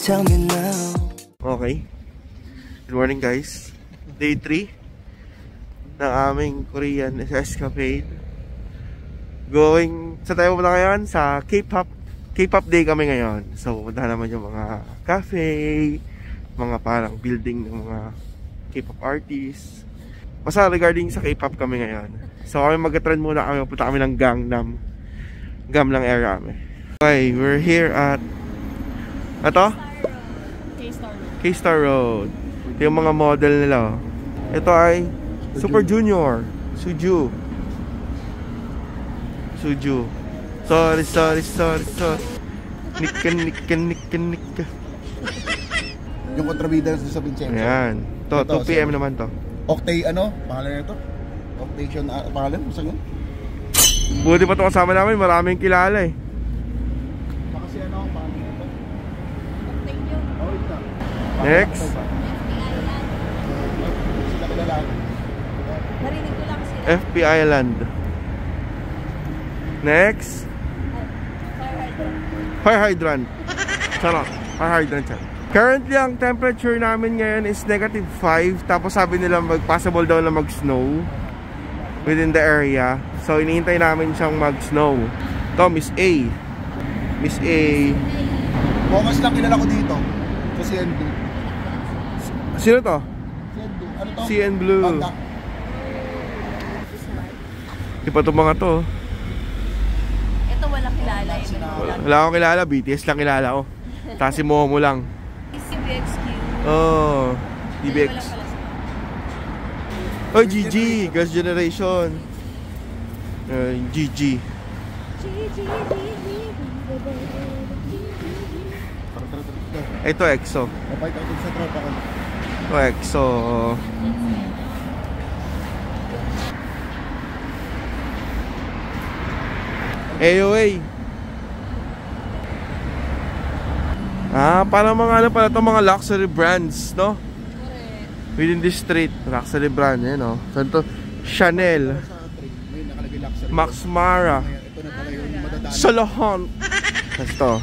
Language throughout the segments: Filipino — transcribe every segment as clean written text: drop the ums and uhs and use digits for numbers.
tell me now. Okay. Good morning guys. Day 3 ng aming Korean escapade. Going, sa tayo muna ngayon sa K-pop. K-pop day kami ngayon. So pupunta naman yung mga cafe, mga parang building ng mga K-pop artists. Basta regarding sa K-pop kami ngayon. So kami mag-trend muna kami. Pupunta kami ng Gangnam area kami. Okay, we're here at ito? K-Star Road. Ito yung mga model nila. Ito ay Super Junior. Suju. Sorry. Nika. Yung kontrabida sa Vincenzo. Ayan. 2 PM naman to. Octay, pangalan nito? Octation, pangalan? Saan yun? Buti pa ito kasama namin. Maraming kilala eh. Kasi pangalan nito? Octay yun. Next. Narinig ko lang sila. FP Island. Next. Fire hydrant. Sarap. Fire hydrant siya. Currently, ang temperature namin ngayon is -5. Tapos sabi nila possible daw na mag-snow within the area. So, iniintay namin siyang mag-snow. Ito, Miss A. Bongas lang kilala ko dito. Sa CN Blue. Sino to? CN Blue. Ano to? CN Blue. Di pa itong mga to. Ito walang kilala yun. Wala akong kilala. BTS lang kilala ko. Tapos si Momo lang. CBXQ. Oh, DBX. Oh, GG. Girls' Generation. GG. Ito EXO. Mabait ako sa tropa ko. Ito EXO. AOA. Parang mga pala itong mga luxury brands, no? Within this street, luxury brand, no? So ito, Chanel, Max Mara, Salahon. Ito,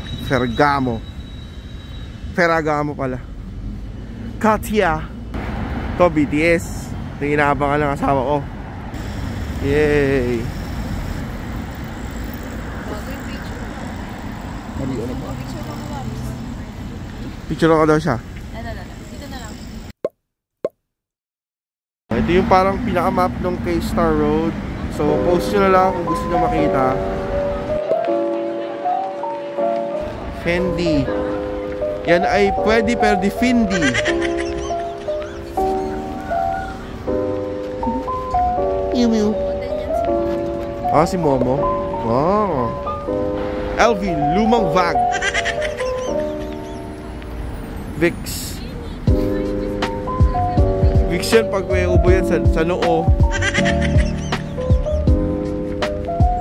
Ferragamo pala. Katya. Ito, BTS. Ito yung inaabangan ng asawa ko. Yay! Picture ako daw siya. Dito na lang. Ito yung parang pinaka-map ng K-Star Road. So, post nyo na lang kung gusto nyo makita. Fendi. Yan ay pwede pero di Fendi. Mew. Si Momo. Wow. LV, lumang bag. Vicks yan pag may ubo yan sa noo.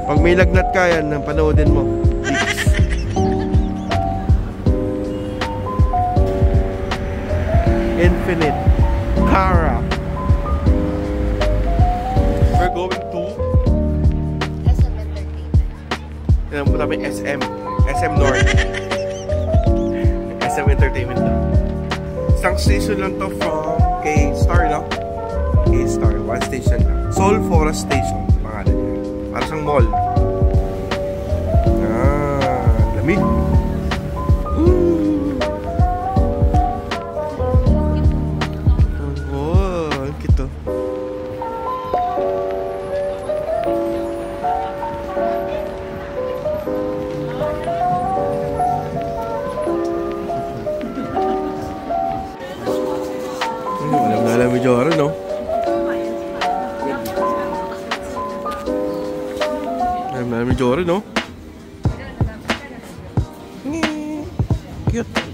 Pag may lagnat ka yan, panoodin mo. Vicks. Infinite. Cara. We're going to SM Entertainment. Yan mo namin SM North. SM Entertainment lang. Isang station lang to from K-Star, no? K-Star, one station lang. Seoul Forest Station, pangalan niya. Para siyang mall. Lamig. Ang kito. Alam mo Joro, no? Alam mo Joro, no? Cute.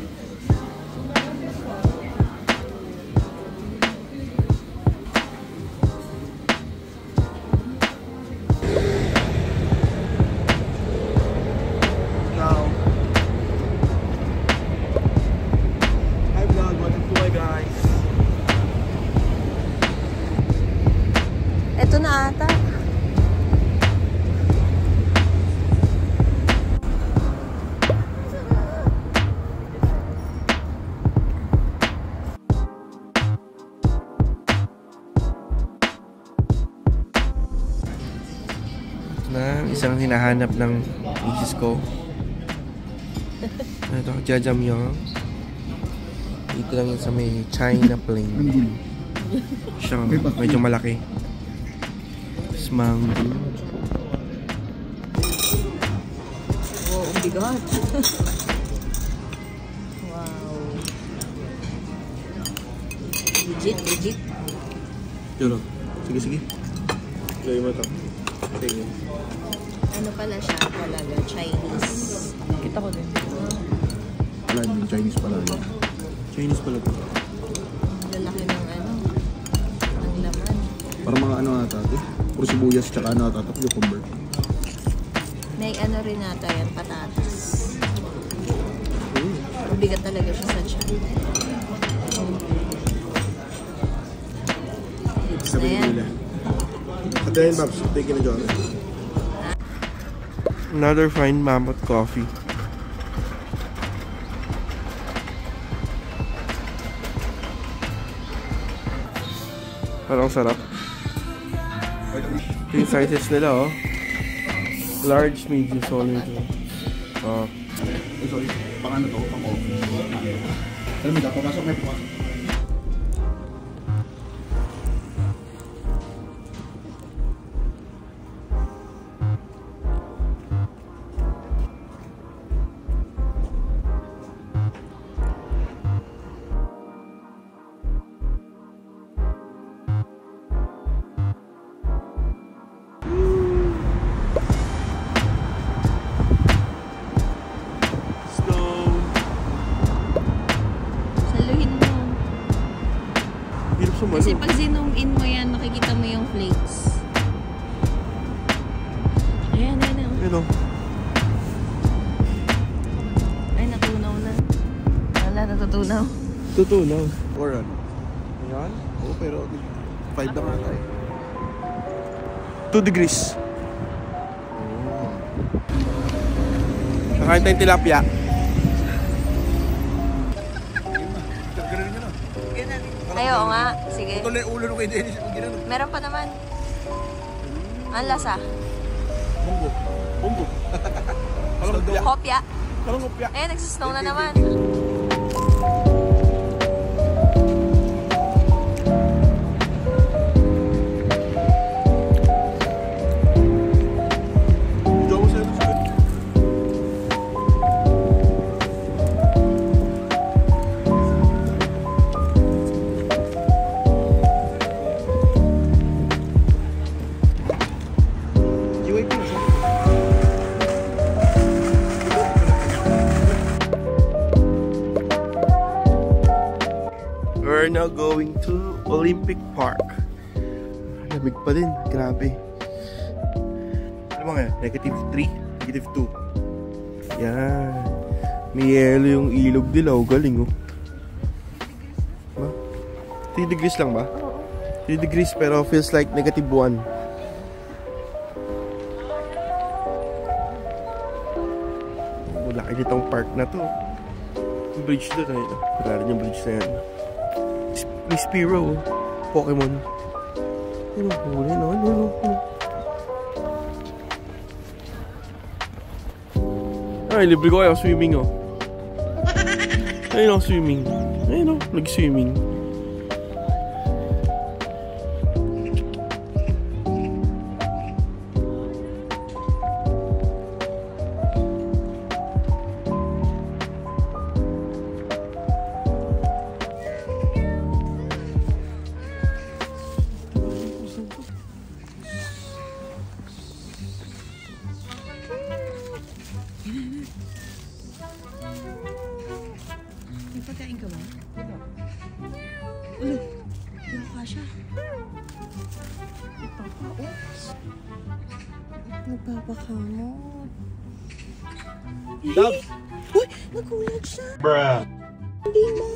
Ito na ata. ng isang hinahanap ng misis ko. Ito, jajamyeon. Dito lang yun sa may China plain. Siyang medyo malaki. Mango. Oh, ang bigat. Wow. Legit. Yun o. Sige. Gawin mo ito. Tingin. Ano pala siya talaga? Chinese. Kita ko din. Wala yung Chinese pala yun. Chinese pala ito. Lalaki ng ng laman. Parang mga ano ata ito. Puro sibuyas tsaka ano ata ito. Cucumber. May rin ata yan, patatas. Bigat talaga siya sa tiyan. Lips na yan. At then, Babs, take it na dyan. Another fine mammoth coffee. Parang sarap. Ito yung sizes nila, oh. Large, medium, small, medium. Sorry, pang ano to? Pang coffee. Alam mo, papasok may pumasok. Kasi pag zoom in mo yan, makikita mo yung flakes. Ayan. Yun o. Ay, natunaw na. Wala, natutunaw. Tutunaw. Or ano? Ayan. Oo, pero 5 na nga tayo. 2 degrees. Nakain tayong tilapia. Ay, oo nga. Sige. Ito lang yung ulo nung kay Dennis. Meron pa naman. Ang lasa. Bumbo. Kopya. Kalungopya. Eh, nagsisnow na naman. We're now going to Olympic Park. Lamig pa din, grabe. Ano ba nga? -3, -2. Yan. May yelo yung ilog nila, oh, galing oh. 3 degrees lang ba? 3 degrees pero feels like -1. Laki nitong park na to. Yung bridge doon, ayun. Pagkalan yung bridge na yan. May Spearow, Pokemon. Ano, huli na, ano. Ay, libre ko kayo swimming, oh. Ayun, swimming. Ayun, nag-swimming. May pagkain ka ba? Ulo. Yung kasha. Nagpapakamot. Dove! Uy! Nagulat siya! Bruh! Hindi mo!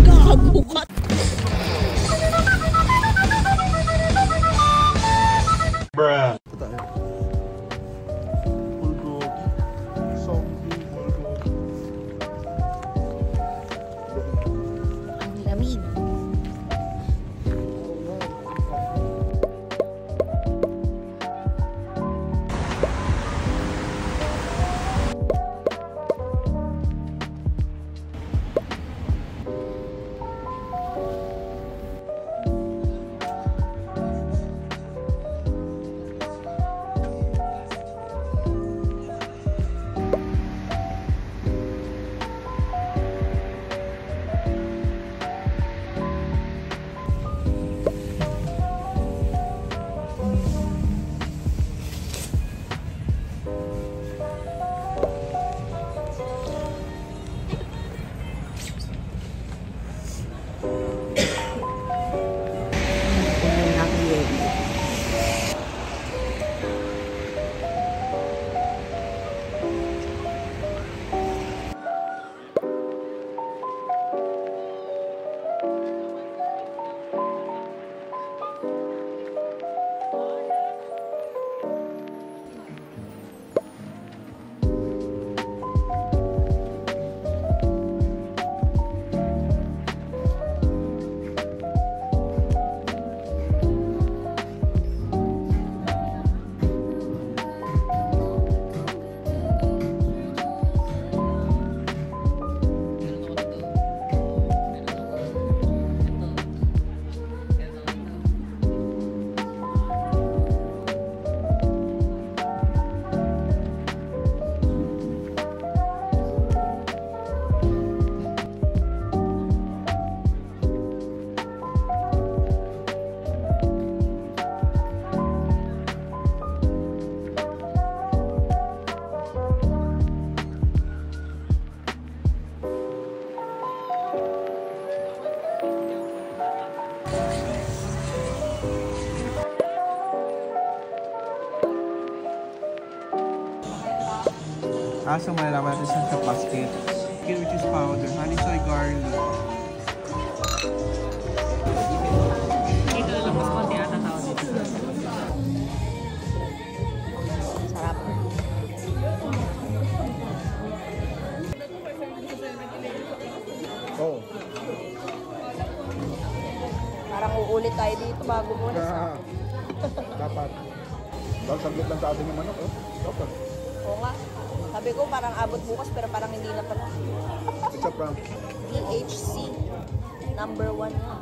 Kakabukat! Bruh! Full Kaso malalaman natin sa basket. Chicken which is powder, honey soy garlic. Ito na lang mas konti ata tao dito. Sarap. Oo. Parang uulit tayo dito bago mo na. Dapat. Dahil saglit lang sa atin yung manok, oh. Dapat. Oo nga. Sabi ko parang abot bukas pero parang hindi na pala. It's a prank. DHC. Number 1 na.